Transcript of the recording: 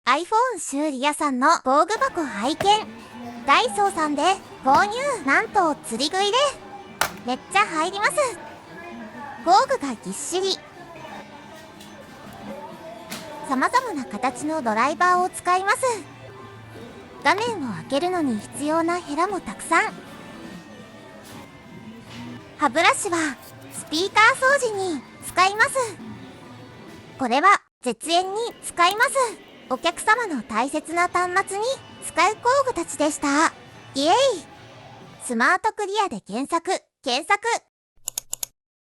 iPhone 修理屋さんの防具箱拝見。ダイソーさんで購入。なんと釣り食いでめっちゃ入ります。防具がぎっしり。様々な形のドライバーを使います。画面を開けるのに必要なヘラもたくさん。歯ブラシはスピーカー掃除に使います。これは絶縁に使います。お客様の大切な端末に使う工具たちでした。イエイ。スマートクリアで検索。